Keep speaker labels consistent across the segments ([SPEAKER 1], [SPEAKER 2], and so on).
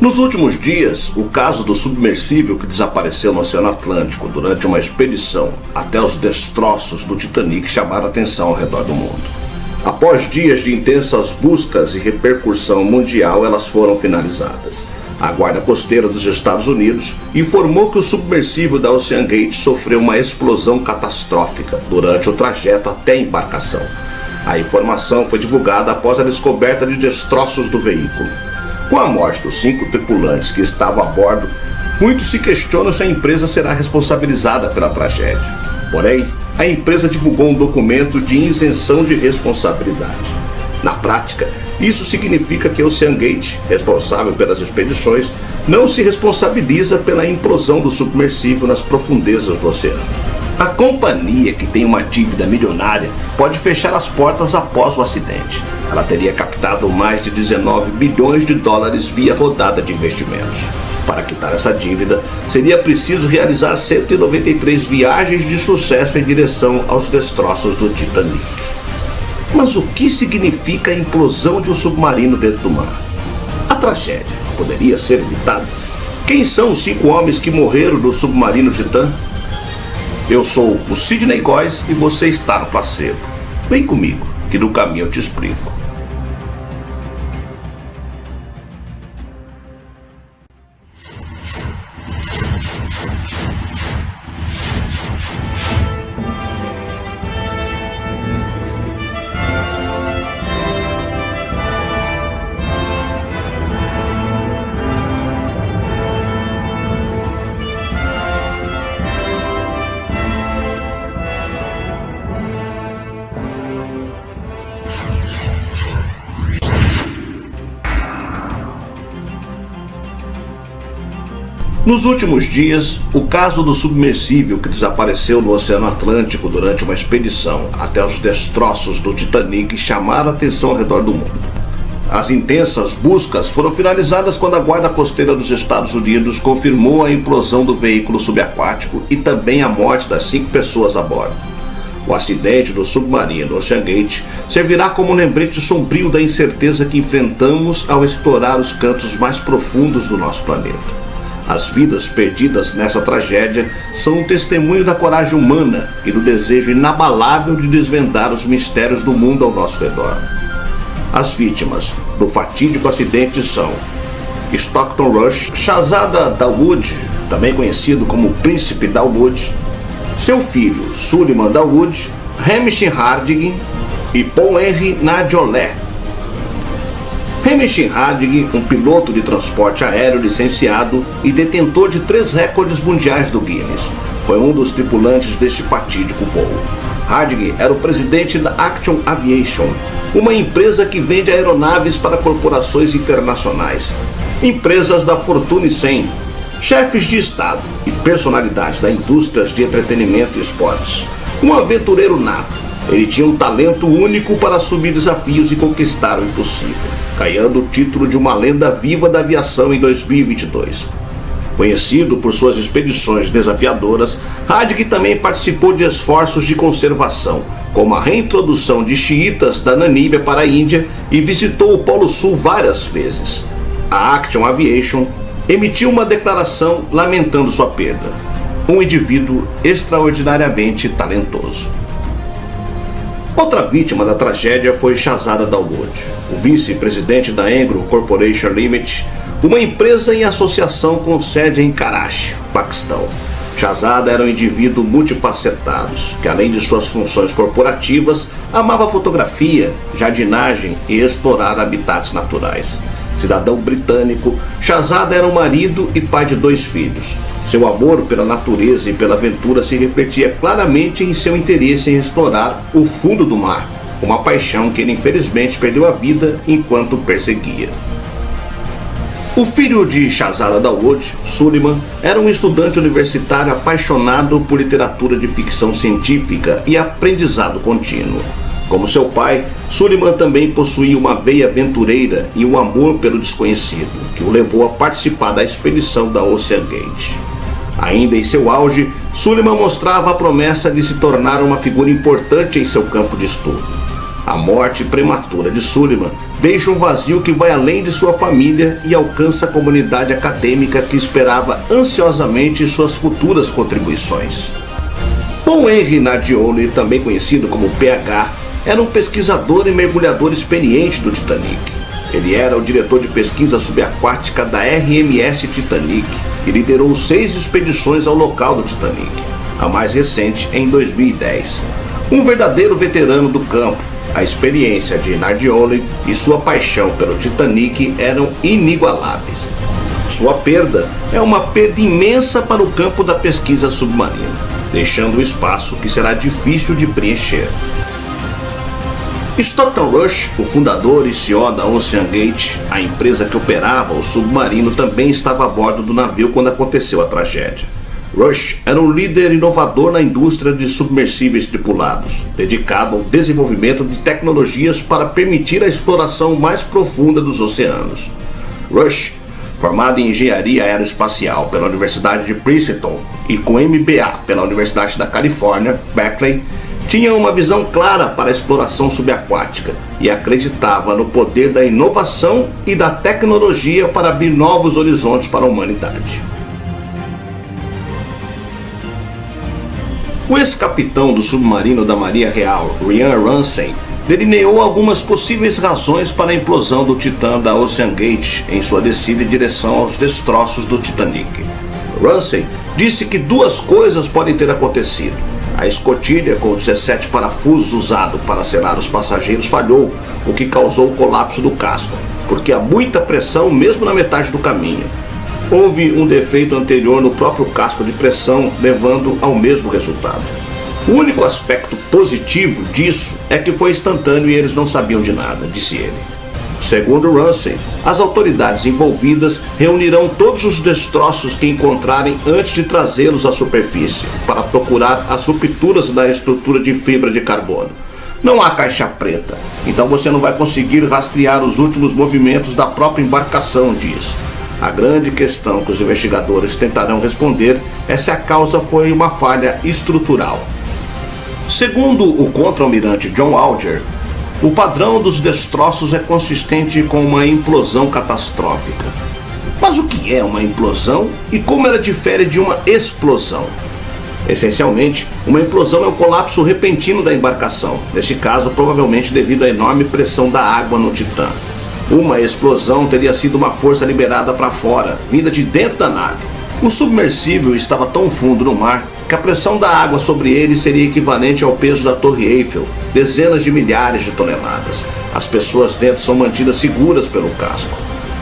[SPEAKER 1] Nos últimos dias, o caso do submersível que desapareceu no Oceano Atlântico durante uma expedição até os destroços do Titanic chamaram a atenção ao redor do mundo. Após dias de intensas buscas e repercussão mundial, elas foram finalizadas. A Guarda Costeira dos Estados Unidos informou que o submersível da OceanGate sofreu uma explosão catastrófica durante o trajeto até a embarcação. A informação foi divulgada após a descoberta de destroços do veículo. Com a morte dos 5 tripulantes que estavam a bordo, muito se questiona se a empresa será responsabilizada pela tragédia. Porém, a empresa divulgou um documento de isenção de responsabilidade. Na prática, isso significa que a OceanGate, responsável pelas expedições, não se responsabiliza pela implosão do submersível nas profundezas do oceano. A companhia, que tem uma dívida milionária, pode fechar as portas após o acidente. Ela teria captado mais de 19 bilhões de dólares via rodada de investimentos. Para quitar essa dívida, seria preciso realizar 193 viagens de sucesso em direção aos destroços do Titanic. Mas o que significa a implosão de um submarino dentro do mar? A tragédia poderia ser evitada? Quem são os 5 homens que morreram no submarino Titã? Eu sou o Sidney Góes e você está no Placebo. Vem comigo, que no caminho eu te explico. Nos últimos dias, o caso do submersível que desapareceu no Oceano Atlântico durante uma expedição até os destroços do Titanic chamaram a atenção ao redor do mundo. As intensas buscas foram finalizadas quando a Guarda Costeira dos Estados Unidos confirmou a implosão do veículo subaquático e também a morte das 5 pessoas a bordo. O acidente do submarino OceanGate servirá como um lembrete sombrio da incerteza que enfrentamos ao explorar os cantos mais profundos do nosso planeta. As vidas perdidas nessa tragédia são um testemunho da coragem humana e do desejo inabalável de desvendar os mistérios do mundo ao nosso redor. As vítimas do fatídico acidente são Stockton Rush, Shahzada Dawood, também conhecido como o Príncipe Dawood, seu filho Suleiman Dawood, Hamish Harding e Paul Henry Nadiolé. Hamish Harding, um piloto de transporte aéreo licenciado e detentor de 3 recordes mundiais do Guinness, foi um dos tripulantes deste fatídico voo. Harding era o presidente da Action Aviation, uma empresa que vende aeronaves para corporações internacionais, empresas da Fortune 100, chefes de Estado e personalidades da indústria de entretenimento e esportes. Um aventureiro nato, ele tinha um talento único para assumir desafios e conquistar o impossível, ganhando o título de uma lenda viva da aviação em 2022. Conhecido por suas expedições desafiadoras, Harding também participou de esforços de conservação, como a reintrodução de xiitas da Namíbia para a Índia, e visitou o Polo Sul várias vezes. A Action Aviation emitiu uma declaração lamentando sua perda. Um indivíduo extraordinariamente talentoso. Outra vítima da tragédia foi Shahzada Dawood, o vice-presidente da Engro Corporation Limited, uma empresa em associação com sede em Karachi, Paquistão. Shahzada era um indivíduo multifacetado, que além de suas funções corporativas, amava fotografia, jardinagem e explorar habitats naturais. Cidadão britânico, Shahzada era um marido e pai de 2 filhos. Seu amor pela natureza e pela aventura se refletia claramente em seu interesse em explorar o fundo do mar, uma paixão que ele infelizmente perdeu a vida enquanto perseguia. O filho de Shahzada Dawood, Suleiman, era um estudante universitário apaixonado por literatura de ficção científica e aprendizado contínuo. Como seu pai, Suleiman também possuía uma veia aventureira e um amor pelo desconhecido, que o levou a participar da expedição da OceanGate. Ainda em seu auge, Suleiman mostrava a promessa de se tornar uma figura importante em seu campo de estudo. A morte prematura de Suleiman deixa um vazio que vai além de sua família e alcança a comunidade acadêmica que esperava ansiosamente suas futuras contribuições. Paul Henry Nardiola, também conhecido como PH, era um pesquisador e mergulhador experiente do Titanic. Ele era o diretor de pesquisa subaquática da RMS Titanic e liderou 6 expedições ao local do Titanic, a mais recente em 2010. Um verdadeiro veterano do campo, a experiência de Nardiola e sua paixão pelo Titanic eram inigualáveis. Sua perda é uma perda imensa para o campo da pesquisa submarina, deixando um espaço que será difícil de preencher. Stockton Rush, o fundador e CEO da OceanGate, a empresa que operava o submarino, também estava a bordo do navio quando aconteceu a tragédia. Rush era um líder inovador na indústria de submersíveis tripulados, dedicado ao desenvolvimento de tecnologias para permitir a exploração mais profunda dos oceanos. Rush, formado em engenharia aeroespacial pela Universidade de Princeton e com MBA pela Universidade da Califórnia, Berkeley, tinha uma visão clara para a exploração subaquática e acreditava no poder da inovação e da tecnologia para abrir novos horizontes para a humanidade. O ex-capitão do submarino da Marinha Real, Ryan Ramsay, delineou algumas possíveis razões para a implosão do Titã da OceanGate em sua descida em direção aos destroços do Titanic. Ramsay disse que 2 coisas podem ter acontecido. A escotilha com 17 parafusos usado para selar os passageiros falhou, o que causou o colapso do casco, porque há muita pressão mesmo na metade do caminho. Houve um defeito anterior no próprio casco de pressão, levando ao mesmo resultado. O único aspecto positivo disso é que foi instantâneo e eles não sabiam de nada, disse ele. Segundo Ramsay, as autoridades envolvidas reunirão todos os destroços que encontrarem antes de trazê-los à superfície, para procurar as rupturas da estrutura de fibra de carbono. Não há caixa preta, então você não vai conseguir rastrear os últimos movimentos da própria embarcação, diz. A grande questão que os investigadores tentarão responder é se a causa foi uma falha estrutural. Segundo o contra-almirante John Alger, o padrão dos destroços é consistente com uma implosão catastrófica. Mas o que é uma implosão e como ela difere de uma explosão? Essencialmente, uma implosão é o colapso repentino da embarcação, neste caso provavelmente devido à enorme pressão da água no Titã. Uma explosão teria sido uma força liberada para fora, vinda de dentro da nave. O submersível estava tão fundo no mar que a pressão da água sobre ele seria equivalente ao peso da Torre Eiffel, dezenas de milhares de toneladas. As pessoas dentro são mantidas seguras pelo casco.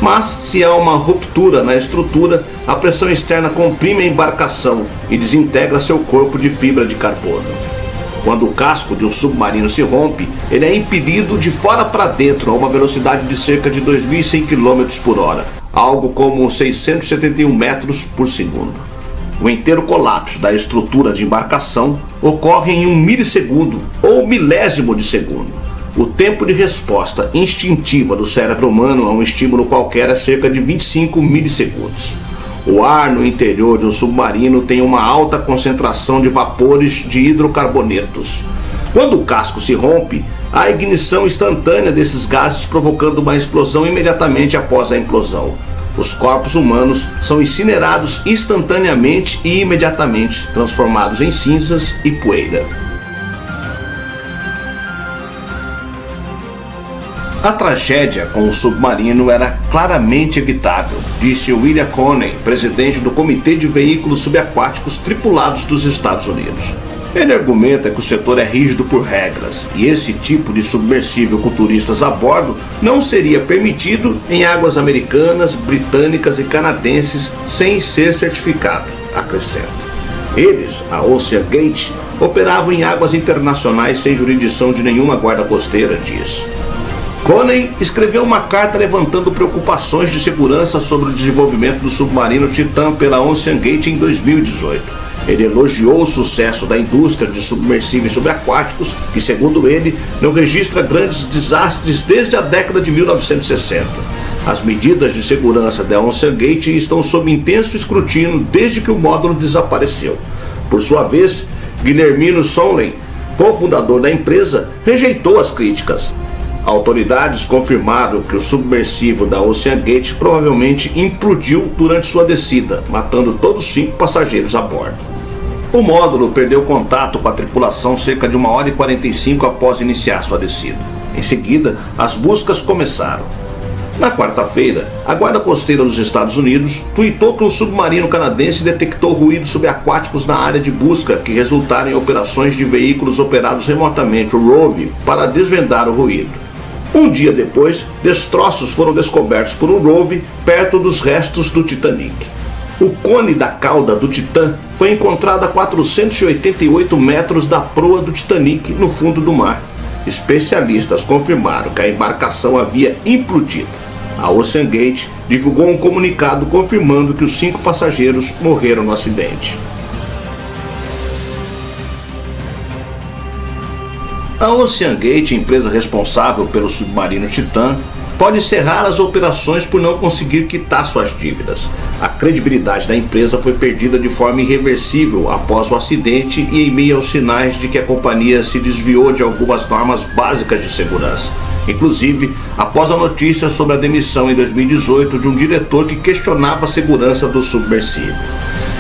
[SPEAKER 1] Mas, se há uma ruptura na estrutura, a pressão externa comprime a embarcação e desintegra seu corpo de fibra de carbono. Quando o casco de um submarino se rompe, ele é impelido de fora para dentro a uma velocidade de cerca de 2.100 km por hora, algo como 671 metros por segundo. O inteiro colapso da estrutura de embarcação ocorre em 1 milissegundo ou milésimo de segundo. O tempo de resposta instintiva do cérebro humano a um estímulo qualquer é cerca de 25 milissegundos. O ar no interior de um submarino tem uma alta concentração de vapores de hidrocarbonetos. Quando o casco se rompe, há ignição instantânea desses gases, provocando uma explosão imediatamente após a implosão. Os corpos humanos são incinerados instantaneamente e imediatamente, transformados em cinzas e poeira. A tragédia com o submarino era claramente evitável, disse William Coney, presidente do Comitê de Veículos Subaquáticos Tripulados dos Estados Unidos. Ele argumenta que o setor é rígido por regras e esse tipo de submersível com turistas a bordo não seria permitido em águas americanas, britânicas e canadenses sem ser certificado, acrescenta. Eles, a OceanGate, operavam em águas internacionais sem jurisdição de nenhuma guarda costeira, diz. Coney escreveu uma carta levantando preocupações de segurança sobre o desenvolvimento do submarino Titã pela OceanGate em 2018. Ele elogiou o sucesso da indústria de submersíveis subaquáticos, que, segundo ele, não registra grandes desastres desde a década de 1960. As medidas de segurança da OceanGate estão sob intenso escrutínio desde que o módulo desapareceu. Por sua vez, Guillermino Sonley, cofundador da empresa, rejeitou as críticas. Autoridades confirmaram que o submersível da OceanGate provavelmente implodiu durante sua descida, matando todos os 5 passageiros a bordo. O módulo perdeu contato com a tripulação cerca de 1h45 após iniciar sua descida. Em seguida, as buscas começaram. Na quarta-feira, a Guarda Costeira dos Estados Unidos tuitou que um submarino canadense detectou ruídos subaquáticos na área de busca que resultaram em operações de veículos operados remotamente, o ROVE, para desvendar o ruído. Um dia depois, destroços foram descobertos por um ROVE perto dos restos do Titanic. O cone da cauda do Titã foi encontrado a 488 metros da proa do Titanic no fundo do mar. Especialistas confirmaram que a embarcação havia implodido. A OceanGate divulgou um comunicado confirmando que os 5 passageiros morreram no acidente. A OceanGate, empresa responsável pelo submarino Titã, pode encerrar as operações por não conseguir quitar suas dívidas. A credibilidade da empresa foi perdida de forma irreversível após o acidente e em meio aos sinais de que a companhia se desviou de algumas normas básicas de segurança. Inclusive, após a notícia sobre a demissão em 2018 de um diretor que questionava a segurança do submersível.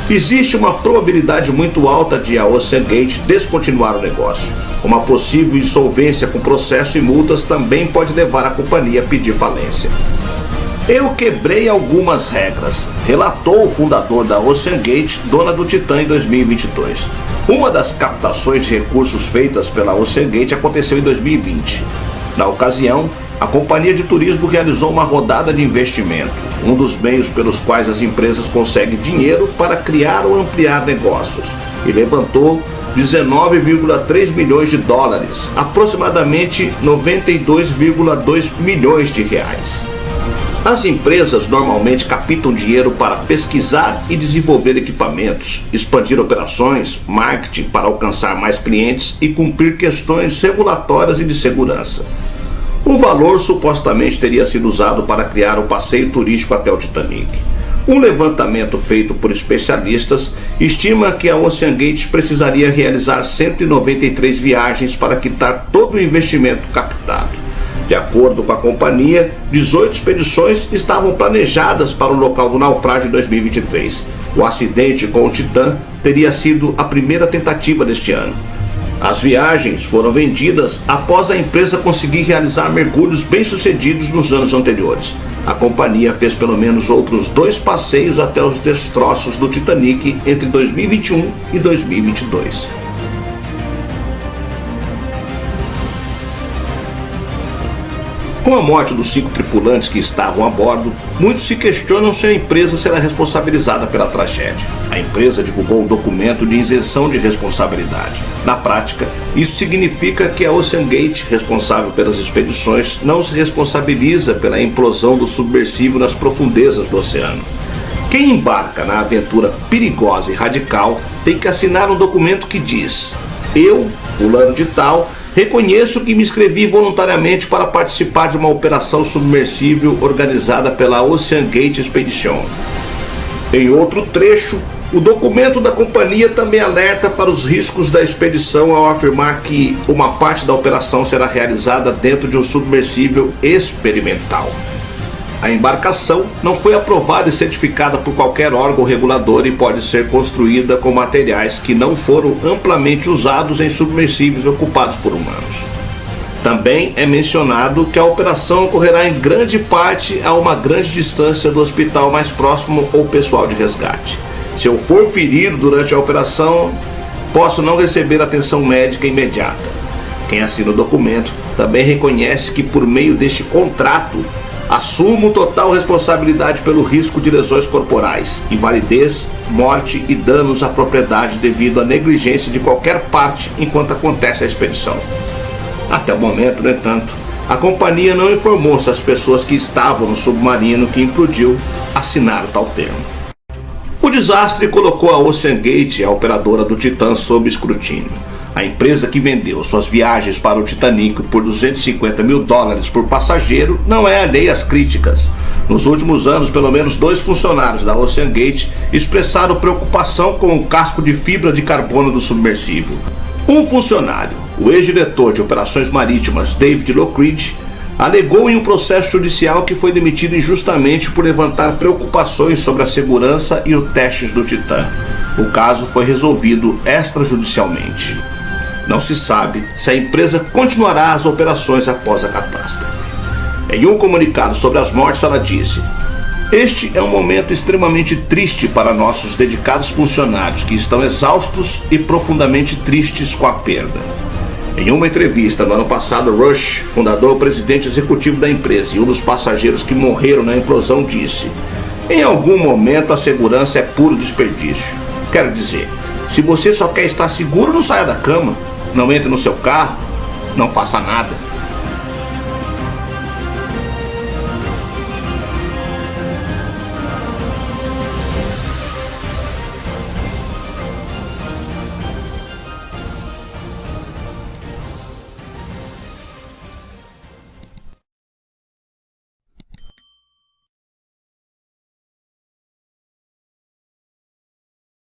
[SPEAKER 1] Existe uma probabilidade muito alta de a OceanGate descontinuar o negócio. Uma possível insolvência com processo e multas também pode levar a companhia a pedir falência. Eu quebrei algumas regras, relatou o fundador da OceanGate, dona do Titã, em 2022. Uma das captações de recursos feitas pela OceanGate aconteceu em 2020. Na ocasião, a companhia de turismo realizou uma rodada de investimento, um dos meios pelos quais as empresas conseguem dinheiro para criar ou ampliar negócios, e levantou 19,3 milhões de dólares, aproximadamente 92,2 milhões de reais. As empresas normalmente captam dinheiro para pesquisar e desenvolver equipamentos, expandir operações, marketing para alcançar mais clientes e cumprir questões regulatórias e de segurança. O valor supostamente teria sido usado para criar o passeio turístico até o Titanic. Um levantamento feito por especialistas estima que a OceanGate precisaria realizar 193 viagens para quitar todo o investimento captado. De acordo com a companhia, 18 expedições estavam planejadas para o local do naufrágio em 2023. O acidente com o Titã teria sido a primeira tentativa deste ano. As viagens foram vendidas após a empresa conseguir realizar mergulhos bem-sucedidos nos anos anteriores. A companhia fez pelo menos outros 2 passeios até os destroços do Titanic entre 2021 e 2022. Com a morte dos 5 tripulantes que estavam a bordo, muitos se questionam se a empresa será responsabilizada pela tragédia. A empresa divulgou um documento de isenção de responsabilidade. Na prática, isso significa que a OceanGate, responsável pelas expedições, não se responsabiliza pela implosão do submersível nas profundezas do oceano. Quem embarca na aventura perigosa e radical tem que assinar um documento que diz: eu, fulano de tal, reconheço que me inscrevi voluntariamente para participar de uma operação submersível organizada pela OceanGate Expedition. Em outro trecho, o documento da companhia também alerta para os riscos da expedição ao afirmar que uma parte da operação será realizada dentro de um submersível experimental. A embarcação não foi aprovada e certificada por qualquer órgão regulador e pode ser construída com materiais que não foram amplamente usados em submersíveis ocupados por humanos. Também é mencionado que a operação ocorrerá em grande parte a uma grande distância do hospital mais próximo ou pessoal de resgate. Se eu for ferido durante a operação, posso não receber atenção médica imediata. Quem assina o documento também reconhece que, por meio deste contrato, assumo total responsabilidade pelo risco de lesões corporais, invalidez, morte e danos à propriedade devido à negligência de qualquer parte enquanto acontece a expedição. Até o momento, no entanto, a companhia não informou se as pessoas que estavam no submarino que implodiu assinaram tal termo. O desastre colocou a OceanGate, a operadora do Titã, sob escrutínio. A empresa que vendeu suas viagens para o Titanic por $250 mil por passageiro não é alheia às críticas. Nos últimos anos, pelo menos 2 funcionários da OceanGate expressaram preocupação com o casco de fibra de carbono do submersível. Um funcionário, o ex-diretor de operações marítimas David Lockridge, alegou em um processo judicial que foi demitido injustamente por levantar preocupações sobre a segurança e os testes do Titã. O caso foi resolvido extrajudicialmente. Não se sabe se a empresa continuará as operações após a catástrofe. Em um comunicado sobre as mortes, ela disse: "Este é um momento extremamente triste para nossos dedicados funcionários que estão exaustos e profundamente tristes com a perda." Em uma entrevista no ano passado, Rush, fundador e presidente executivo da empresa e um dos passageiros que morreram na implosão, disse: "Em algum momento a segurança é puro desperdício. Quero dizer, se você só quer estar seguro, não saia da cama, não entre no seu carro, não faça nada.